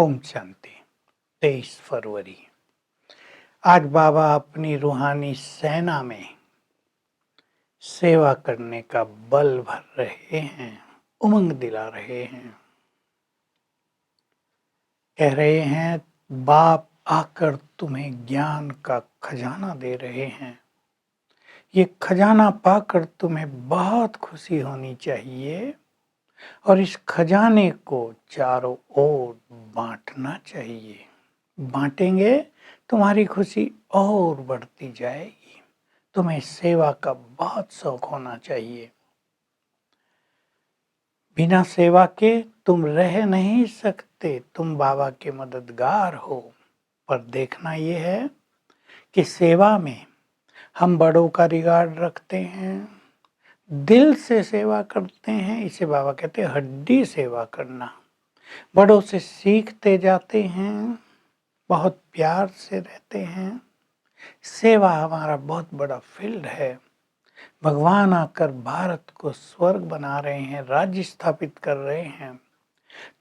ओम शांति। 23 फरवरी। आज बाबा अपनी रूहानी सेना में सेवा करने का बल भर रहे हैं, उमंग दिला रहे हैं। कह रहे हैं बाप आकर तुम्हें ज्ञान का खजाना दे रहे हैं। ये खजाना पाकर तुम्हें बहुत खुशी होनी चाहिए और इस खजाने को चारों ओर बांटना चाहिए। बांटेंगे तुम्हारी खुशी और बढ़ती जाएगी। तुम्हें सेवा का बहुत शौक होना चाहिए। बिना सेवा के तुम रह नहीं सकते। तुम बाबा के मददगार हो। पर देखना यह है कि सेवा में हम बड़ों का रिगार्ड रखते हैं, दिल से सेवा करते हैं। इसे बाबा कहते हैं हड्डी सेवा करना। बड़ों से सीखते जाते हैं, बहुत प्यार से रहते हैं। सेवा हमारा बहुत बड़ा फील्ड है। भगवान आकर भारत को स्वर्ग बना रहे हैं, राज्य स्थापित कर रहे हैं।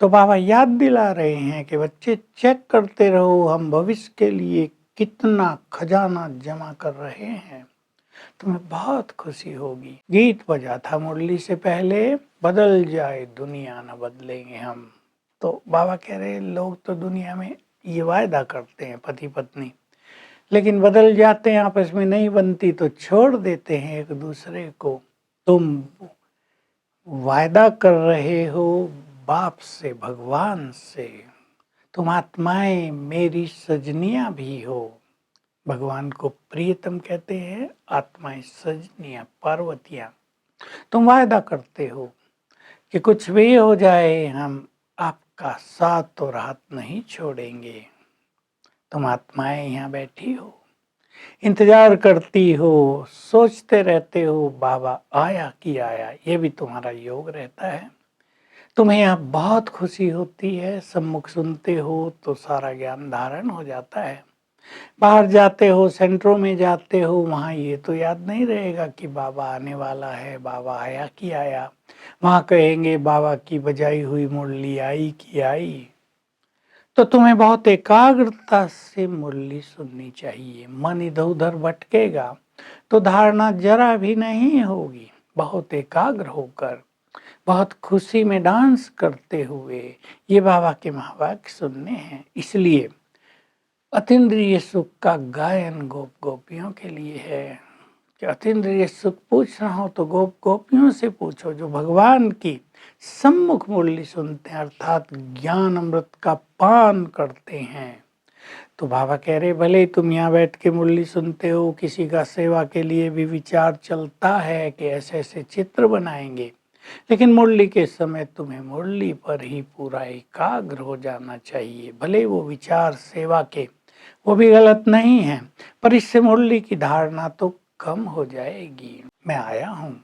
तो बाबा याद दिला रहे हैं कि बच्चे चेक करते रहो हम भविष्य के लिए कितना खजाना जमा कर रहे हैं। तुम्हें बहुत खुशी होगी। गीत बजा था मुरली से पहले, बदल जाए दुनिया न बदलेंगे हम। तो बाबा कह रहे लोग तो दुनिया में ये वायदा करते हैं पति पत्नी, लेकिन बदल जाते हैं, आपस में नहीं बनती तो छोड़ देते हैं एक दूसरे को। तुम वायदा कर रहे हो बाप से, भगवान से। तुम आत्माएं मेरी सजनियां भी हो। भगवान को प्रियतम कहते हैं, आत्माएं सजनियां, पार्वतियां। तुम वायदा करते हो कि कुछ भी हो जाए हम आपका साथ और हाथ नहीं छोड़ेंगे। तुम आत्माएं यहाँ बैठी हो, इंतजार करती हो, सोचते रहते हो बाबा आया कि आया। ये भी तुम्हारा योग रहता है। तुम्हें यहाँ बहुत खुशी होती है। सम्मुख सुनते हो तो सारा ज्ञान धारण हो जाता है। बाहर जाते हो, सेंटरों में जाते हो, वहाँ ये तो याद नहीं रहेगा कि बाबा आने वाला है, बाबा आया कि आया। वहाँ कहेंगे बाबा की बजाई हुई मुरली आई कि आई। तो तुम्हें बहुत एकाग्रता से मुरली सुननी चाहिए। मन इधर उधर भटकेगा तो धारणा जरा भी नहीं होगी। बहुत एकाग्र होकर, बहुत खुशी में डांस करते हुए ये बाबा के महावाक्य सुनने हैं। इसलिए अतीन्द्रिय सुख का गायन गोप गोपियों के लिए है कि अतीन्द्रिय सुख पूछना हो तो गोप गोपियों से पूछो, जो भगवान की सम्मुख मुरली सुनते हैं, अर्थात ज्ञान अमृत का पान करते हैं। तो बाबा कह रहे भले ही तुम यहाँ बैठ के मुरली सुनते हो, किसी का सेवा के लिए भी विचार चलता है कि ऐसे ऐसे चित्र बनाएंगे, लेकिन मुरली के समय तुम्हें मुरली पर ही पूरा एकाग्र हो जाना चाहिए। भले वो विचार सेवा के वो भी गलत नहीं है, पर इससे मुरली की धारणा तो कम हो जाएगी। मैं आया हूँ,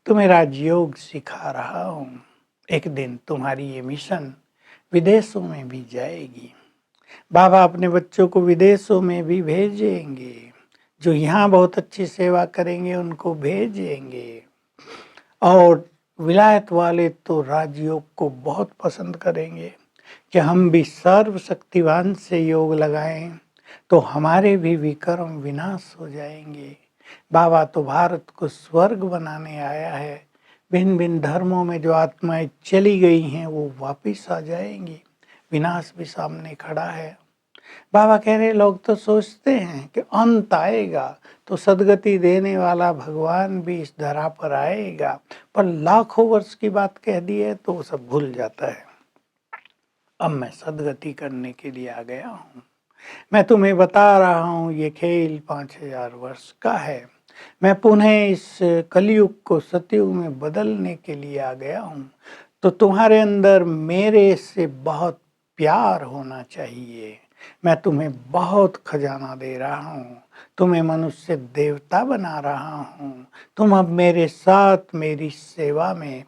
तुम्हें राजयोग सिखा रहा हूँ। एक दिन तुम्हारी ये मिशन विदेशों में भी जाएगी। बाबा अपने बच्चों को विदेशों में भी भेजेंगे। जो यहाँ बहुत अच्छी सेवा करेंगे उनको भेजेंगे। और विलायत वाले तो राजयोग को बहुत पसंद करेंगे कि हम भी सर्वशक्तिवान से योग लगाएं तो हमारे भी विकर्म विनाश हो जाएंगे। बाबा तो भारत को स्वर्ग बनाने आया है। भिन्न भिन्न धर्मों में जो आत्माएं चली गई हैं वो वापिस आ जाएंगी। विनाश भी सामने खड़ा है। बाबा कह रहे लोग तो सोचते हैं कि अंत आएगा तो सदगति देने वाला भगवान भी इस धरा पर आएगा, पर लाखों वर्ष की बात कह दी है तो वो सब भूल जाता है। अब मैं सदगति करने के लिए आ गया हूँ। मैं तुम्हें बता रहा हूँ ये खेल 5000 वर्ष का है। मैं पुनः इस कलयुग को सतयुग में बदलने के लिए आ गया हूँ। तो तुम्हारे अंदर मेरे से बहुत प्यार होना चाहिए। मैं तुम्हें बहुत खजाना दे रहा हूँ। तुम्हें मनुष्य देवता बना रहा हूँ। तुम अब मेरे साथ मेरी सेवा में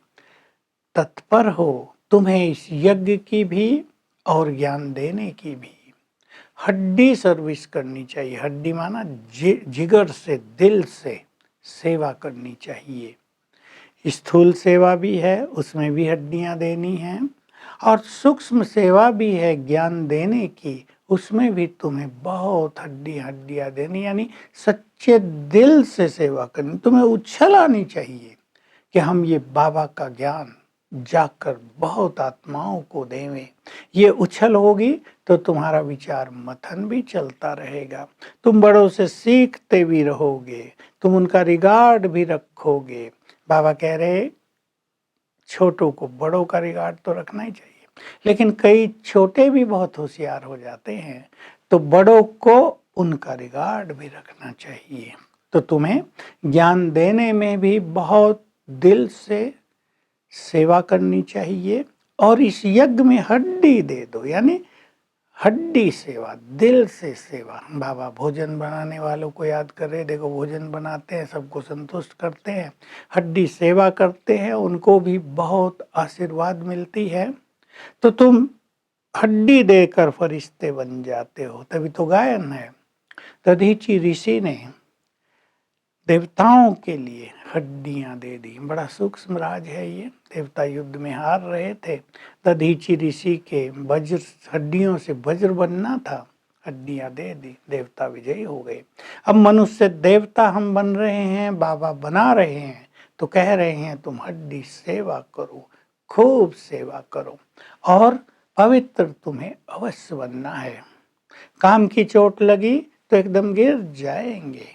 तत्पर हो। तुम्हें इस यज्ञ की भी और ज्ञान देने की भी हड्डी सर्विस करनी चाहिए। हड्डी माना जिगर से, दिल से सेवा करनी चाहिए। स्थूल सेवा भी है, उसमें भी हड्डियां देनी हैं। और सूक्ष्म सेवा भी है ज्ञान देने की, उसमें भी तुम्हें बहुत हड्डियां देनी, यानी सच्चे दिल से सेवा करनी। तुम्हें उछल आनी चाहिए कि हम ये बाबा का ज्ञान जाकर बहुत आत्माओं को देवें। ये उछल होगी तो तुम्हारा विचार मथन भी चलता रहेगा, तुम बड़ों से सीखते भी रहोगे, तुम उनका रिगार्ड भी रखोगे। बाबा कह रहे छोटों को बड़ों का रिगार्ड तो रखना ही चाहिए, लेकिन कई छोटे भी बहुत होशियार हो जाते हैं, तो बड़ों को उनका रिगार्ड भी रखना चाहिए। तो तुम्हें ज्ञान देने में भी बहुत दिल से सेवा करनी चाहिए, और इस यज्ञ में हड्डी दे दो, यानी हड्डी सेवा, दिल से सेवा। बाबा भोजन बनाने वालों को याद कर रहे, देखो भोजन बनाते हैं, सबको संतुष्ट करते हैं, हड्डी सेवा करते हैं, उनको भी बहुत आशीर्वाद मिलती है। तो तुम हड्डी देकर फरिश्ते बन जाते हो, तभी तो गायन है। दधीची ऋषि ने देवताओं के लिए हड्डियां दे दी, बड़ा सूक्ष्म राज है ये। देवता युद्ध में हार रहे थे, दधीची ऋषि के वज्र हड्डियों से वज्र बनना था, हड्डियां दे दी, देवता विजयी हो गए। अब मनुष्य देवता हम बन रहे हैं, बाबा बना रहे हैं, तो कह रहे हैं तुम हड्डी सेवा करो, खूब सेवा करो, और पवित्र तुम्हें अवश्य बनना है। काम की चोट लगी तो एकदम गिर जाएंगे,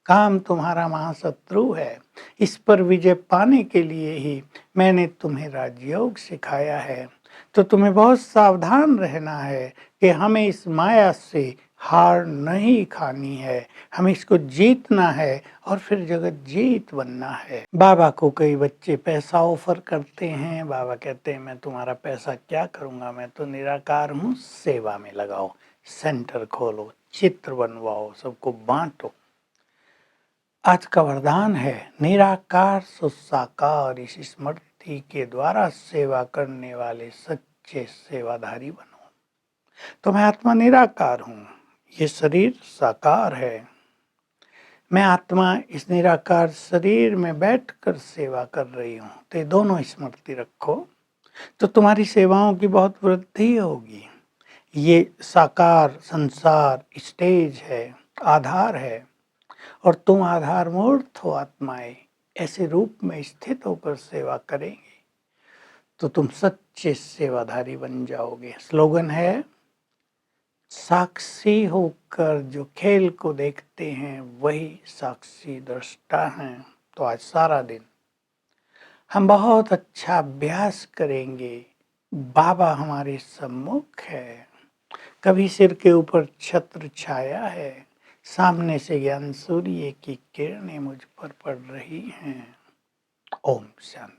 काम तुम्हारा महाशत्रु है, इस पर विजय पाने के लिए ही मैंने तुम्हें राजयोग सिखाया है। तो तुम्हें बहुत सावधान रहना है कि हमें इस माया से हार नहीं खानी है, हमें इसको जीतना है और फिर जगत जीत बनना है। बाबा को कई बच्चे पैसा ऑफर करते हैं, बाबा कहते हैं मैं तुम्हारा पैसा क्या करूँगा, मैं तो निराकार हूँ, सेवा में लगाओ, सेंटर खोलो, चित्र बनवाओ, सबको बांटो। आज का वरदान है निराकार सो साकार, इस स्मृति के द्वारा सेवा करने वाले सच्चे सेवाधारी बनो। तो मैं आत्मा निराकार हूँ, ये शरीर साकार है, मैं आत्मा इस निराकार शरीर में बैठकर सेवा कर रही हूँ। तो ये दोनों स्मृति रखो तो तुम्हारी सेवाओं की बहुत वृद्धि होगी। ये साकार संसार स्टेज है, आधार है, और तुम आधार मूर्त हो आत्माएं, ऐसे रूप में स्थित होकर सेवा करेंगे तो तुम सच्चे सेवाधारी बन जाओगे। स्लोगन है साक्षी होकर जो खेल को देखते हैं वही साक्षी दृष्टा हैं। तो आज सारा दिन हम बहुत अच्छा अभ्यास करेंगे, बाबा हमारे सम्मुख है, कभी सिर के ऊपर छत्र छाया है, सामने से ज्ञान सूर्य की किरणें मुझ पर पड़ रही हैं। ओम शांति।